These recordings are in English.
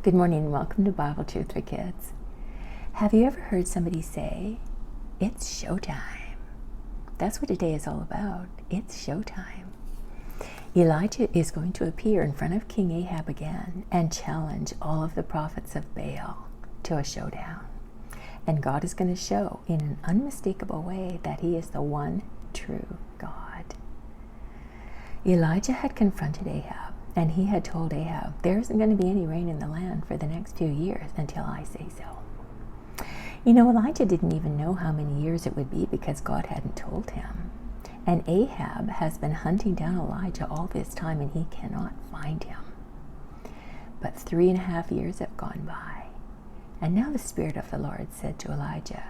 Good morning and welcome to Bible Truth for Kids. Have you ever heard somebody say, "It's showtime"? That's what today is all about. It's showtime. Elijah is going to appear in front of King Ahab again and challenge all of the prophets of Baal to a showdown. And God is going to show in an unmistakable way that he is the one true God. Elijah had confronted Ahab, and he had told Ahab, there isn't going to be any rain in the land for the next few years until I say so. You know, Elijah didn't even know how many years it would be because God hadn't told him. And Ahab has been hunting down Elijah all this time, and he cannot find him. But 3.5 years have gone by. And now the Spirit of the Lord said to Elijah,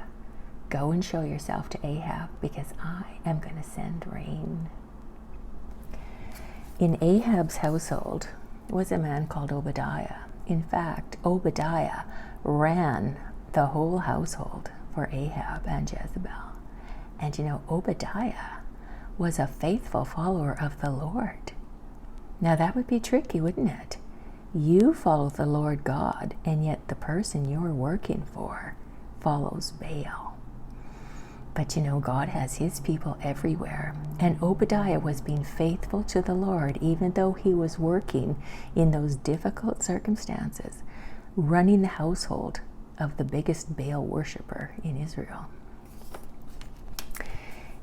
go and show yourself to Ahab, because I am going to send rain. In Ahab's household was a man called Obadiah. In fact, Obadiah ran the whole household for Ahab and Jezebel. And you know, Obadiah was a faithful follower of the Lord. Now that would be tricky, wouldn't it? You follow the Lord God, and yet the person you're working for follows Baal. But you know, God has his people everywhere. And Obadiah was being faithful to the Lord, even though he was working in those difficult circumstances, running the household of the biggest Baal worshiper in Israel.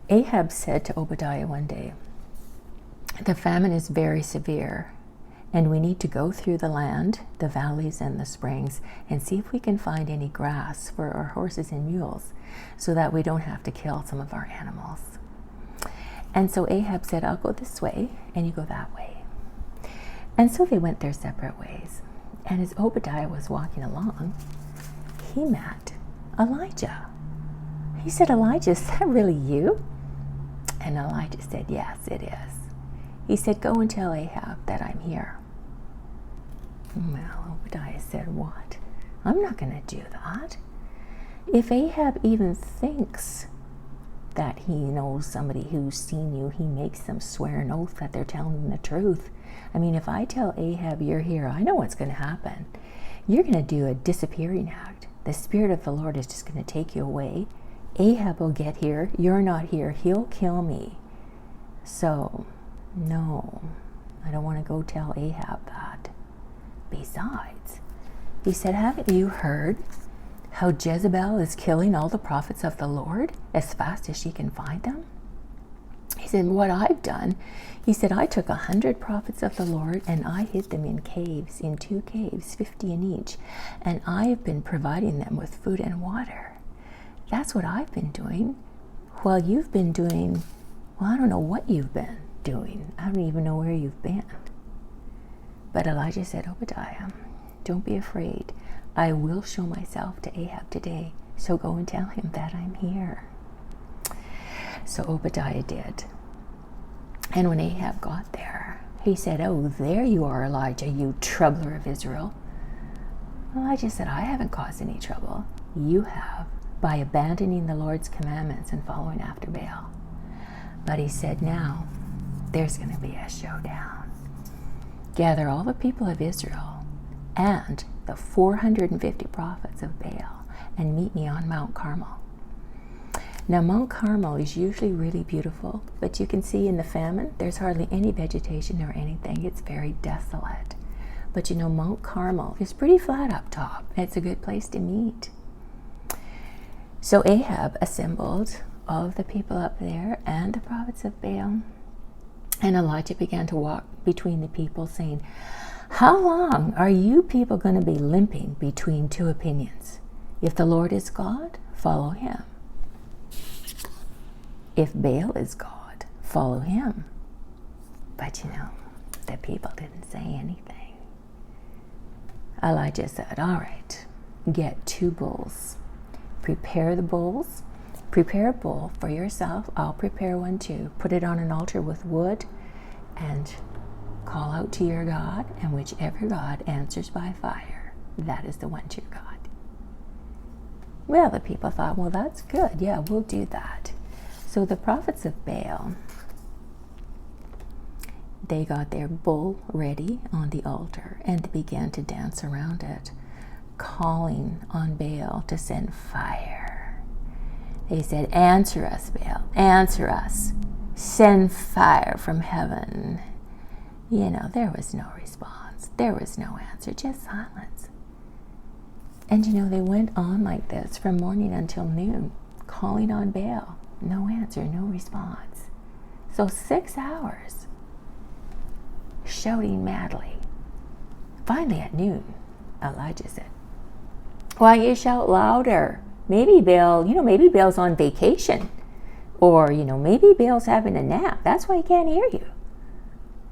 Ahab said to Obadiah one day, the famine is very severe, and we need to go through the land, the valleys and the springs, and see if we can find any grass for our horses and mules, so that we don't have to kill some of our animals. And so Ahab said, I'll go this way, and you go that way. And so they went their separate ways. And as Obadiah was walking along, he met Elijah. He said, Elijah, is that really you? And Elijah said, yes, it is. He said, go and tell Ahab that I'm here. Well, Obadiah said, what? I'm not going to do that. If Ahab even thinks that he knows somebody who's seen you, he makes them swear an oath that they're telling the truth. I mean, if I tell Ahab you're here, I know what's going to happen. You're going to do a disappearing act. The Spirit of the Lord is just going to take you away. Ahab will get here. You're not here. He'll kill me. So, no, I don't want to go tell Ahab that. Besides, he said, haven't you heard how Jezebel is killing all the prophets of the Lord as fast as she can find them? He said, what I've done, he said, I took 100 prophets of the Lord and I hid them in caves, in 2 caves, 50 in each. And I have been providing them with food and water. That's what I've been doing. While you've been doing, well, I don't know what you've been doing. I don't even know where you've been. But Elijah said, Obadiah, don't be afraid. I will show myself to Ahab today, so go and tell him that I'm here. So Obadiah did. And when Ahab got there, he said, oh, there you are, Elijah, you troubler of Israel. Elijah said, I haven't caused any trouble. You have, by abandoning the Lord's commandments and following after Baal. But he said, now, there's going to be a showdown. Gather all the people of Israel and the 450 prophets of Baal and meet me on Mount Carmel. Now, Mount Carmel is usually really beautiful, but you can see in the famine, there's hardly any vegetation or anything. It's very desolate. But you know, Mount Carmel is pretty flat up top. It's a good place to meet. So Ahab assembled all of the people up there and the prophets of Baal. And Elijah began to walk between the people, saying, how long are you people going to be limping between 2 opinions? If the Lord is God, follow him. If Baal is God, follow him. But you know, the people didn't say anything. Elijah said, all right, get 2 bulls. Prepare the bulls. Prepare a bull for yourself. I'll prepare one too. Put it on an altar with wood and call out to your God, and whichever God answers by fire, that is the one true God. Well, the people thought, well, that's good. Yeah, we'll do that. So the prophets of Baal They got their bull ready on the altar and began to dance around it, calling on Baal to send fire. They said, "Answer us, Baal, answer us. Send fire from heaven." There was no response. There was no answer, just silence. And they went on like this from morning until noon, calling on Baal. No answer, no response. So 6 hours, shouting madly. Finally at noon, Elijah said, "Why you shout louder? Maybe Baal, maybe Baal's on vacation. Or, maybe Baal's having a nap. That's why he can't hear you."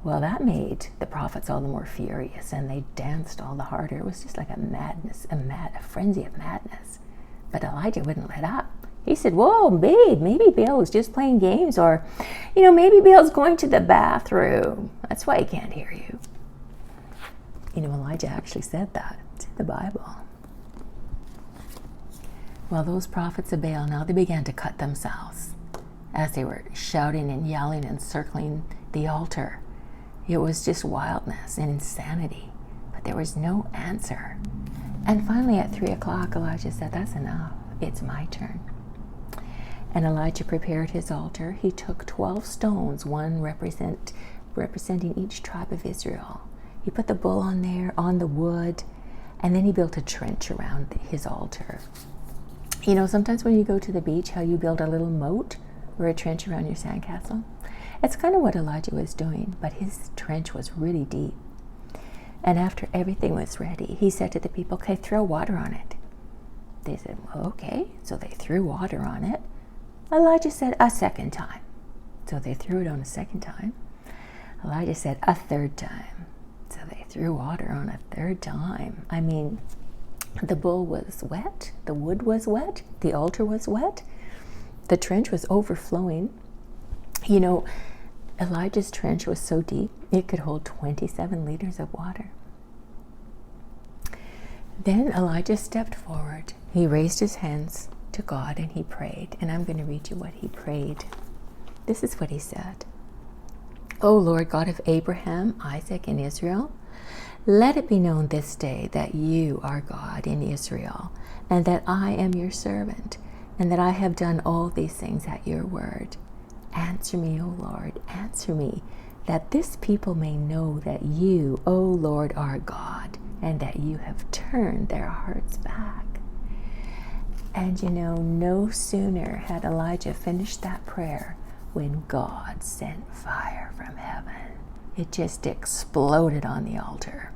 Well, that made the prophets all the more furious, and they danced all the harder. It was just like a madness, a frenzy of madness. But Elijah wouldn't let up. He said, "Whoa, babe, maybe Baal was just playing games, or, maybe Baal's going to the bathroom. That's why he can't hear you." Elijah actually said that. It's in the Bible. Well, those prophets of Baal, now they began to cut themselves as they were shouting and yelling and circling the altar. It was just wildness and insanity, but there was no answer. And finally at 3 o'clock, Elijah said, "That's enough. It's my turn." And Elijah prepared his altar. He took 12 stones, one representing each tribe of Israel. He put the bull on there, on the wood, and then he built a trench around his altar. Sometimes when you go to the beach, how you build a little moat or a trench around your sandcastle? It's kind of what Elijah was doing, but his trench was really deep. And after everything was ready, he said to the people, "Okay, throw water on it." They said, "Well, okay." So they threw water on it. Elijah said, "A second time." So they threw it on a second time. Elijah said, "A third time." So they threw water on a third time. The bull was wet, the wood was wet, the altar was wet, the trench was overflowing. Elijah's trench was so deep, it could hold 27 liters of water. Then Elijah stepped forward. He raised his hands to God and he prayed. And I'm going to read you what he prayed. This is what he said. "O Lord God of Abraham, Isaac, and Israel, let it be known this day that you are God in Israel, and that I am your servant, and that I have done all these things at your word. Answer me, O Lord, answer me, that this people may know that you, O Lord, are God, and that you have turned their hearts back." And no sooner had Elijah finished that prayer when God sent fire from heaven. It just exploded on the altar.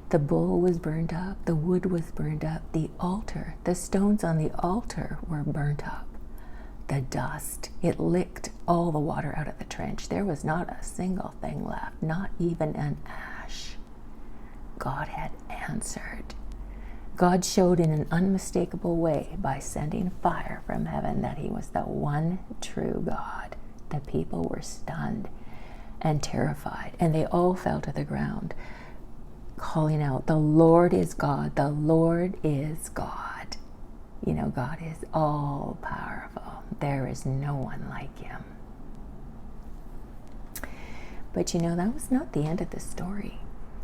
The bull was burned up, the wood was burned up, the altar, the stones on the altar were burnt up. The dust, it licked all the water out of the trench. There was not a single thing left, not even an ash. God had answered. God showed in an unmistakable way by sending fire from heaven that he was the one true God. The people were stunned and terrified, and they all fell to the ground, calling out, "The Lord is God, the Lord is God." God is all powerful. There is no one like him. But that was not the end of the story.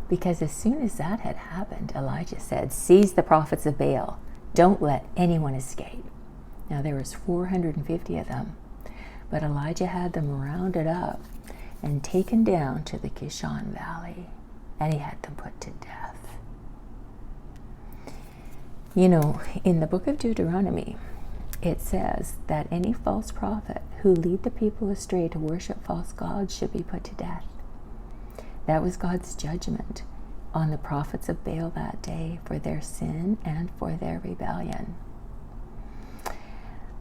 Because as soon as that had happened, Elijah said, "Seize the prophets of Baal. Don't let anyone escape." Now there was 450 of them. But Elijah had them rounded up and taken down to the Kishon Valley. And he had them put to death. In the book of Deuteronomy, it says that any false prophet who lead the people astray to worship false gods should be put to death. That was God's judgment on the prophets of Baal that day for their sin and for their rebellion.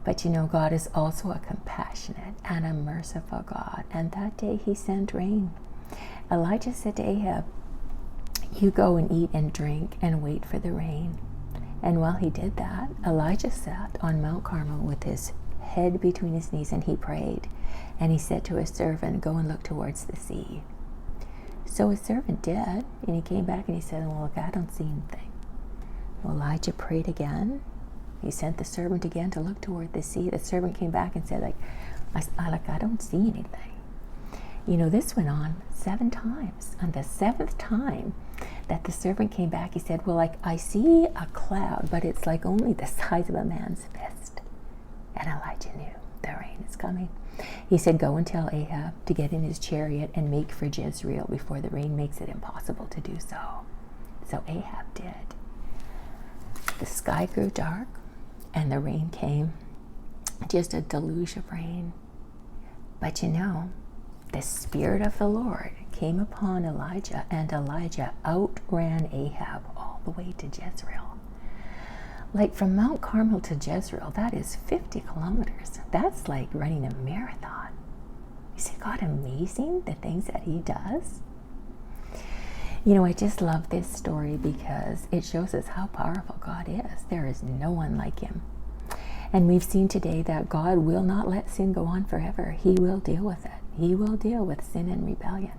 But God is also a compassionate and a merciful God. And that day he sent rain. Elijah said to Ahab, "You go and eat and drink and wait for the rain." And while he did that, Elijah sat on Mount Carmel with his head between his knees and he prayed. And he said to his servant, "Go and look towards the sea." So his servant did, and he came back and he said, "Well, look, I don't see anything." Well, Elijah prayed again. He sent the servant again to look toward the sea. The servant came back and said, I don't see anything. This went on 7 times. On the 7th time that the servant came back, he said, well, I see a cloud, but it's like only the size of a man's fist. And Elijah knew the rain is coming. He said, go and tell Ahab to get in his chariot and make for Jezreel before the rain makes it impossible to do so. So Ahab did. The sky grew dark and the rain came, just a deluge of rain. But the Spirit of the Lord came upon Elijah, and Elijah outran Ahab all the way to Jezreel. Like from Mount Carmel to Jezreel, that is 50 kilometers. That's like running a marathon. Isn't God amazing, the things that he does? I just love this story because it shows us how powerful God is. There is no one like him. And we've seen today that God will not let sin go on forever. He will deal with it. He will deal with sin and rebellion.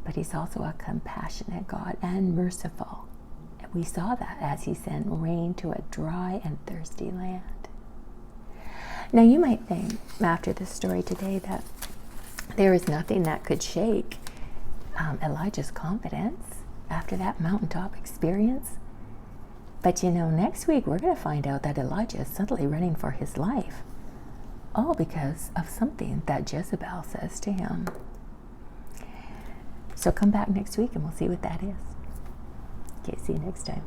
But he's also a compassionate God and merciful. And we saw that as he sent rain to a dry and thirsty land. Now you might think after this story today that there is nothing that could shake Elijah's confidence after that mountaintop experience. But next week we're going to find out that Elijah is suddenly running for his life. All because of something that Jezebel says to him. So come back next week and we'll see what that is. Okay, see you next time.